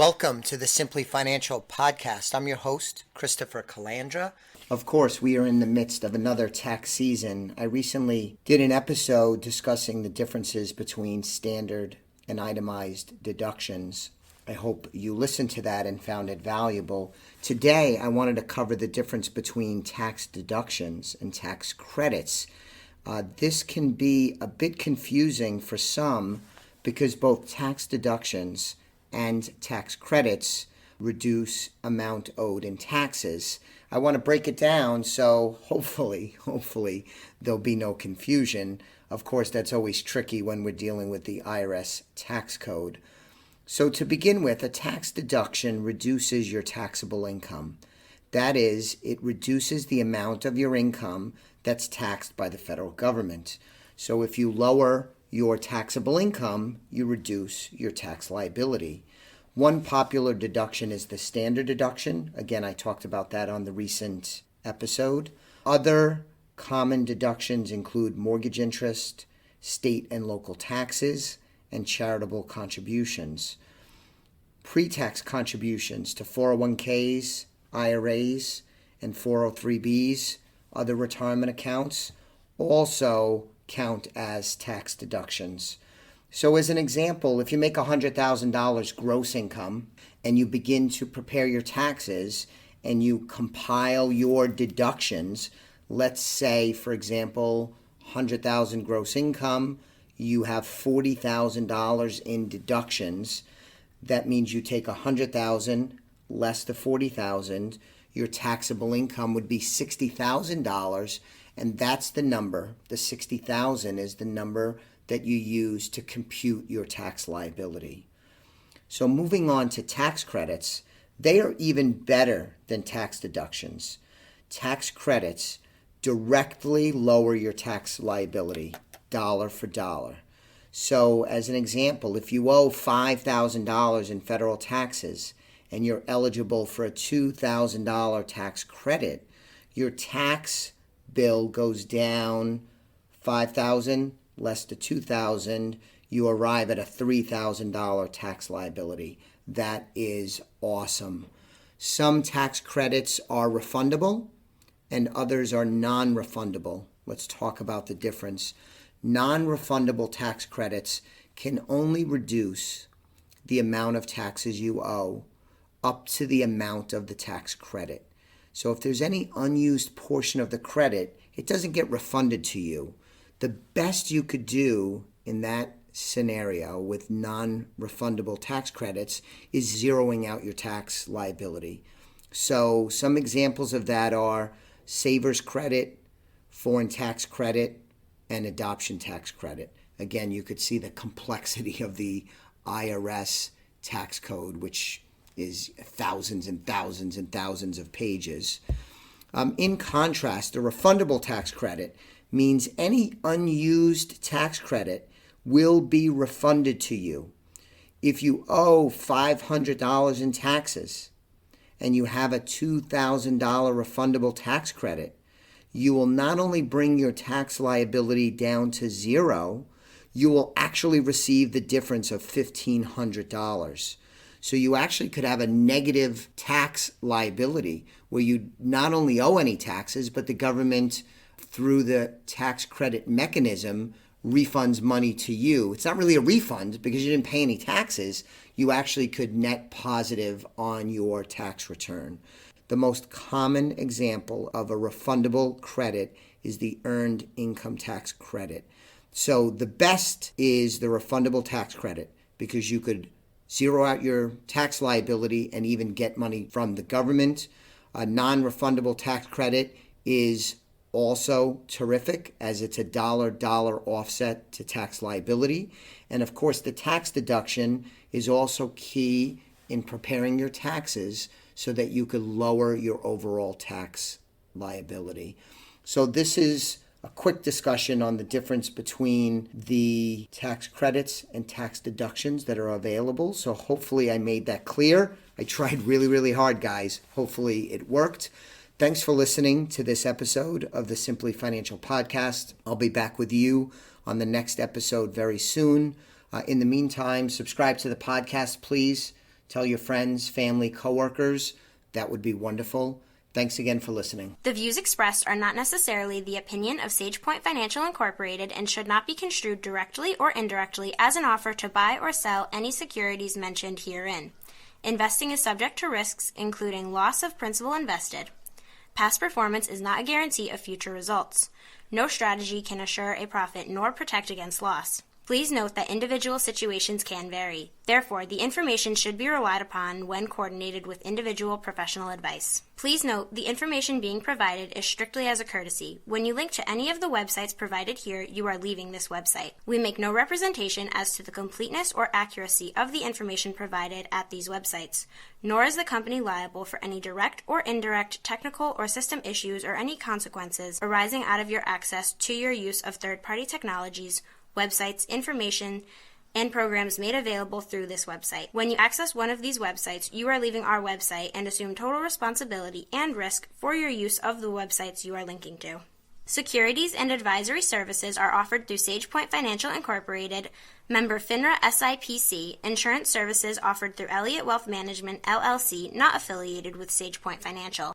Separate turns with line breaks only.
Welcome to the Simply Financial podcast. I'm your host, Christopher Calandra. Of course, we are in the midst of another tax season. I recently did an episode discussing the differences between standard and itemized deductions. I hope you listened to that and found it valuable. Today, I wanted to cover the difference between tax deductions and tax credits. This can be a bit confusing for some because both tax deductions and tax credits reduce amount owed in taxes. I want to break it down so hopefully there'll be no confusion. Of course, that's always tricky when we're dealing with the IRS tax code. So to begin with, a tax deduction reduces your taxable income. That is, it reduces the amount of your income that's taxed by the federal government. So if you lower your taxable income, you reduce your tax liability. One popular deduction is the Standard Deduction. Again, I talked about that on the recent episode. Other common deductions include mortgage interest, state and local taxes, and charitable contributions. Pre-tax contributions to 401ks, IRAs, and 403bs, other retirement accounts, also count as tax deductions. So as an example, if you make $100,000 gross income and you begin to prepare your taxes and you compile your deductions, let's say, for example, $100,000 gross income, you have $40,000 in deductions. That means you take $100,000 less the $40,000, your taxable income would be $60,000, and that's the number. The $60,000 is the number that you use to compute your tax liability. So moving on to tax credits, they are even better than tax deductions. Tax credits directly lower your tax liability, dollar for dollar. So as an example, if you owe $5,000 in federal taxes and you're eligible for a $2,000 tax credit, your tax bill goes down $5,000 less the $2,000, you arrive at a $3,000 tax liability. That is awesome. Some tax credits are refundable and others are non-refundable. Let's talk about the difference. Non-refundable tax credits can only reduce the amount of taxes you owe up to the amount of the tax credit. So if there's any unused portion of the credit, it doesn't get refunded to you. The best you could do in that scenario with non-refundable tax credits is zeroing out your tax liability. So some examples of that are saver's credit, foreign tax credit, and adoption tax credit. Again, you could see the complexity of the IRS tax code, which is thousands and thousands and thousands of pages. In contrast, a refundable tax credit means any unused tax credit will be refunded to you. If you owe $500 in taxes and you have a $2,000 refundable tax credit, you will not only bring your tax liability down to zero, you will actually receive the difference of $1,500. So you actually could have a negative tax liability where you not only owe any taxes, but the government, through the tax credit mechanism, refunds money to you. It's not really a refund because you didn't pay any taxes. You actually could net positive on your tax return. The most common example of a refundable credit is the earned income tax credit. So the best is the refundable tax credit because you could zero out your tax liability and even get money from the government. A non-refundable tax credit is also terrific as it's a dollar offset to tax liability. And of course, the tax deduction is also key in preparing your taxes so that you could lower your overall tax liability. So this is a quick discussion on the difference between the tax credits and tax deductions that are available. So hopefully I made that clear. I tried really hard, guys. Hopefully it worked. Thanks for listening to this episode of the Simply Financial Podcast. I'll be back with you on the next episode very soon. In the meantime, subscribe to the podcast, please, Tell your friends, family, coworkers. That would be wonderful. Thanks again for listening.
The views expressed are not necessarily the opinion of SagePoint Financial Incorporated and should not be construed directly or indirectly as an offer to buy or sell any securities mentioned herein. Investing is subject to risks, including loss of principal invested. Past performance is not a guarantee of future results. No strategy can assure a profit nor protect against loss. Please note that individual situations can vary. Therefore, the information should be relied upon when coordinated with individual professional advice. Please note, the information being provided is strictly as a courtesy. When you link to any of the websites provided here, you are leaving this website. We make no representation as to the completeness or accuracy of the information provided at these websites, nor is the company liable for any direct or indirect technical or system issues or any consequences arising out of your access to your use of third-party technologies, websites, information, and programs made available through this website. When you access one of these websites, you are leaving our website and assume total responsibility and risk for your use of the websites you are linking to. Securities and advisory services are offered through SagePoint Financial Incorporated, member FINRA SIPC. Insurance services offered through Elliott Wealth Management, LLC, not affiliated with SagePoint Financial.